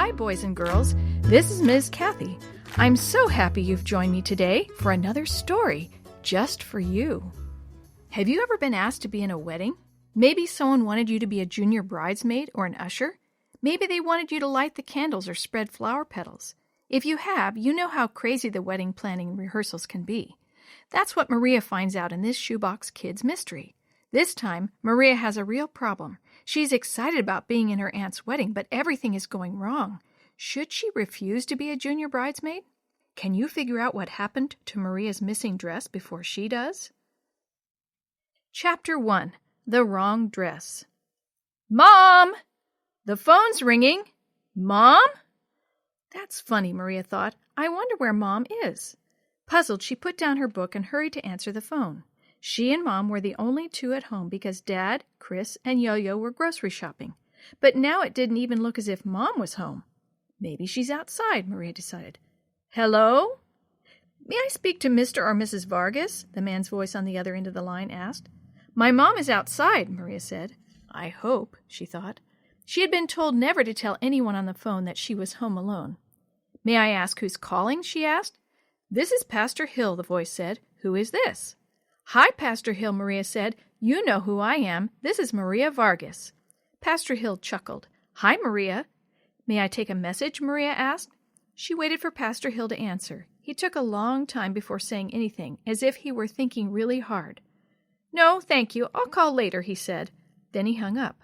Hi, boys and girls. This is Ms. Kathy. I'm so happy you've joined me today for another story just for you. Have you ever been asked to be in a wedding? Maybe someone wanted you to be a junior bridesmaid or an usher. Maybe they wanted you to light the candles or spread flower petals. If you have, you know how crazy the wedding planning and rehearsals can be. That's what Maria finds out in this Shoebox Kids mystery. This time, Maria has a real problem. She's excited about being in her aunt's wedding, but everything is going wrong. Should she refuse to be a junior bridesmaid? Can you figure out what happened to Maria's missing dress before she does? Chapter 1. The Wrong Dress. Mom! The phone's ringing. Mom? That's funny, Maria thought. I wonder where Mom is. Puzzled, she put down her book and hurried to answer the phone. She and Mom were the only two at home because Dad, Chris, and Yo-Yo were grocery shopping. But now it didn't even look as if Mom was home. Maybe she's outside, Maria decided. Hello? May I speak to Mr. or Mrs. Vargas? The man's voice on the other end of the line asked. My mom is outside, Maria said. I hope, she thought. She had been told never to tell anyone on the phone that she was home alone. May I ask who's calling? She asked. This is Pastor Hill, the voice said. Who is this? Hi, Pastor Hill, Maria said. You know who I am. This is Maria Vargas. Pastor Hill chuckled. Hi, Maria. May I take a message? Maria asked. She waited for Pastor Hill to answer. He took a long time before saying anything, as if he were thinking really hard. No, thank you. I'll call later, he said. Then he hung up.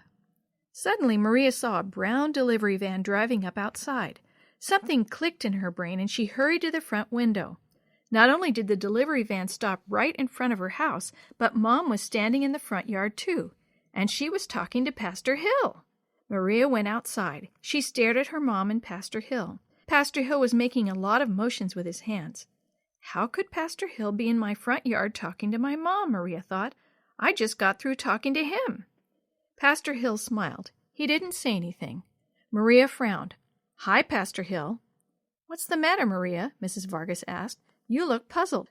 Suddenly, Maria saw a brown delivery van driving up outside. Something clicked in her brain, and she hurried to the front window. Not only did the delivery van stop right in front of her house, but Mom was standing in the front yard, too, and she was talking to Pastor Hill. Maria went outside. She stared at her mom and Pastor Hill. Pastor Hill was making a lot of motions with his hands. How could Pastor Hill be in my front yard talking to my mom, Maria thought. I just got through talking to him. Pastor Hill smiled. He didn't say anything. Maria frowned. Hi, Pastor Hill. What's the matter, Maria? Mrs. Vargas asked. You look puzzled.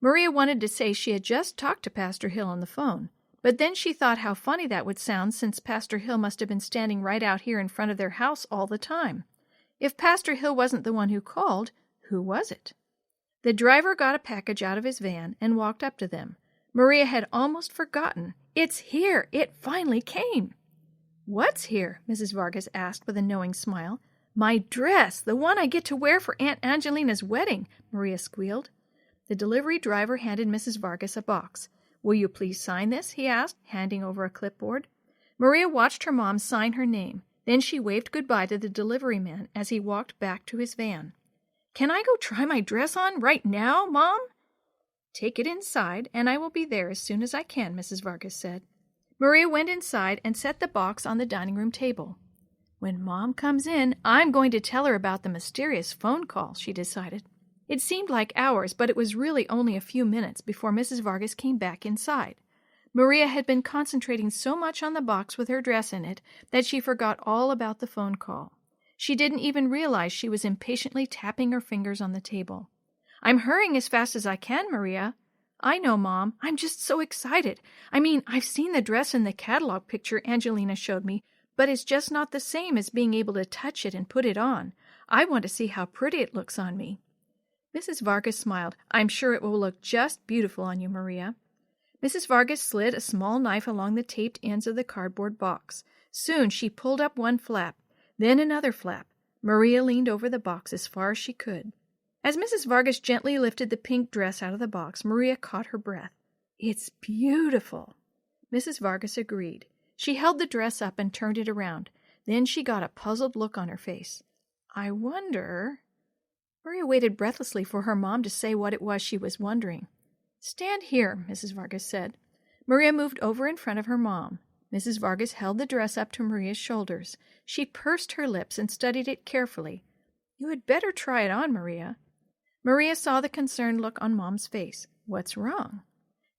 Maria wanted to say she had just talked to Pastor Hill on the phone, but then she thought how funny that would sound since Pastor Hill must have been standing right out here in front of their house all the time. If Pastor Hill wasn't the one who called, who was it? The driver got a package out of his van and walked up to them. Maria had almost forgotten. It's here! It finally came! What's here? Mrs. Vargas asked with a knowing smile. My dress, the one I get to wear for Aunt Angelina's wedding, Maria squealed. The delivery driver handed Mrs. Vargas a box. Will you please sign this? He asked, handing over a clipboard. Maria watched her mom sign her name. Then she waved goodbye to the delivery man as he walked back to his van. Can I go try my dress on right now, Mom? Take it inside, and I will be there as soon as I can, Mrs. Vargas said. Maria went inside and set the box on the dining room table. When Mom comes in, I'm going to tell her about the mysterious phone call, she decided. It seemed like hours, but it was really only a few minutes before Mrs. Vargas came back inside. Maria had been concentrating so much on the box with her dress in it that she forgot all about the phone call. She didn't even realize she was impatiently tapping her fingers on the table. I'm hurrying as fast as I can, Maria. I know, Mom. I'm just so excited. I mean, I've seen the dress in the catalog picture Angelina showed me, but it's just not the same as being able to touch it and put it on. I want to see how pretty it looks on me. Mrs. Vargas smiled. I'm sure it will look just beautiful on you, Maria. Mrs. Vargas slid a small knife along the taped ends of the cardboard box. Soon she pulled up one flap, then another flap. Maria leaned over the box as far as she could. As Mrs. Vargas gently lifted the pink dress out of the box, Maria caught her breath. It's beautiful. Mrs. Vargas agreed. She held the dress up and turned it around. Then she got a puzzled look on her face. I wonder... Maria waited breathlessly for her mom to say what it was she was wondering. Stand here, Mrs. Vargas said. Maria moved over in front of her mom. Mrs. Vargas held the dress up to Maria's shoulders. She pursed her lips and studied it carefully. You had better try it on, Maria. Maria saw the concerned look on Mom's face. What's wrong?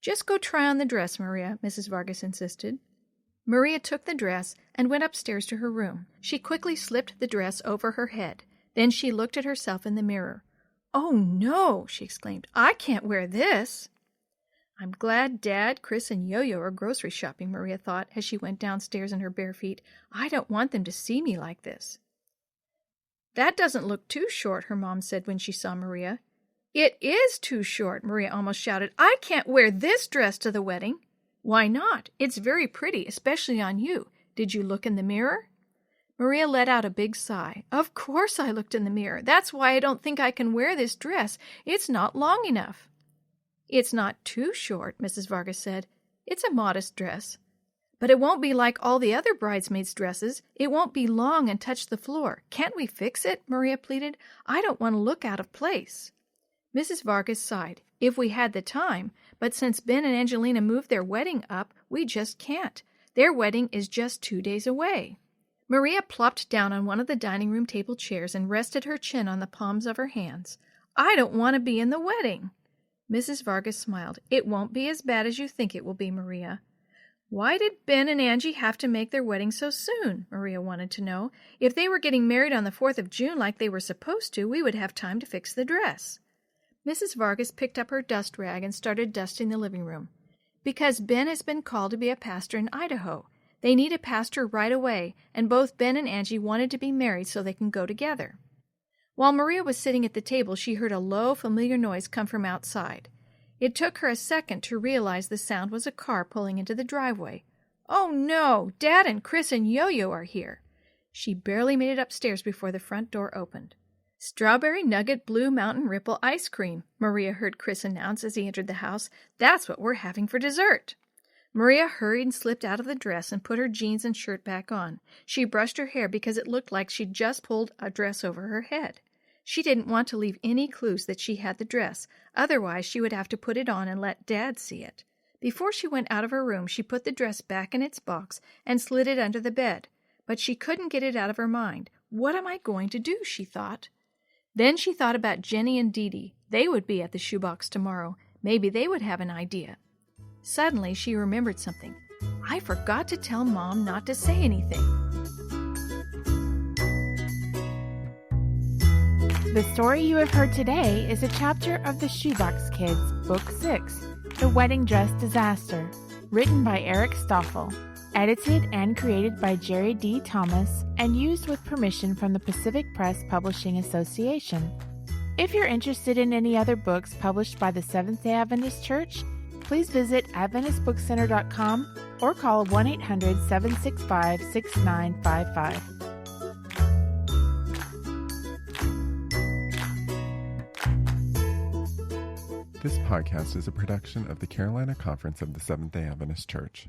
Just go try on the dress, Maria, Mrs. Vargas insisted. Maria took the dress and went upstairs to her room. She quickly slipped the dress over her head. Then she looked at herself in the mirror. Oh, no, she exclaimed. I can't wear this. I'm glad Dad, Chris, and Yo-Yo are grocery shopping, Maria thought as she went downstairs in her bare feet. I don't want them to see me like this. That doesn't look too short, her mom said when she saw Maria. It is too short, Maria almost shouted. I can't wear this dress to the wedding. Why not? It's very pretty, especially on you. Did you look in the mirror? Maria let out a big sigh. Of course I looked in the mirror. That's why I don't think I can wear this dress. It's not long enough. It's not too short, Mrs. Vargas said. It's a modest dress. But it won't be like all the other bridesmaids' dresses. It won't be long and touch the floor. Can't we fix it? Maria pleaded. I don't want to look out of place. Mrs. Vargas sighed. If we had the time, but since Ben and Angelina moved their wedding up, we just can't. Their wedding is just 2 days away. Maria plopped down on one of the dining room table chairs and rested her chin on the palms of her hands. I don't want to be in the wedding. Mrs. Vargas smiled. It won't be as bad as you think it will be, Maria. Why did Ben and Angie have to make their wedding so soon? Maria wanted to know. If they were getting married on the 4th of June like they were supposed to, we would have time to fix the dress. Mrs. Vargas picked up her dust rag and started dusting the living room. Because Ben has been called to be a pastor in Idaho. They need a pastor right away, and both Ben and Angie wanted to be married so they can go together. While Maria was sitting at the table, she heard a low, familiar noise come from outside. It took her a second to realize the sound was a car pulling into the driveway. Oh no! Dad and Chris and Yo-Yo are here! She barely made it upstairs before the front door opened. Strawberry Nugget Blue Mountain Ripple ice cream, Maria heard Chris announce as he entered the house. That's what we're having for dessert. Maria hurried and slipped out of the dress and put her jeans and shirt back on. She brushed her hair because it looked like she'd just pulled a dress over her head. She didn't want to leave any clues that she had the dress. Otherwise, she would have to put it on and let Dad see it. Before she went out of her room, she put the dress back in its box and slid it under the bed. But she couldn't get it out of her mind. What am I going to do? She thought. Then she thought about Jenny and Dee Dee. They would be at the shoebox tomorrow. Maybe they would have an idea. Suddenly, she remembered something. I forgot to tell Mom not to say anything. The story you have heard today is a chapter of the Shoebox Kids, Book 6, The Wedding Dress Disaster, written by Eric Stoffel, edited and created by Jerry D. Thomas, and used with permission from the Pacific Press Publishing Association. If you're interested in any other books published by the Seventh-day Adventist Church, please visit AdventistBookCenter.com or call 1-800-765-6955. This podcast is a production of the Carolina Conference of the Seventh-day Adventist Church.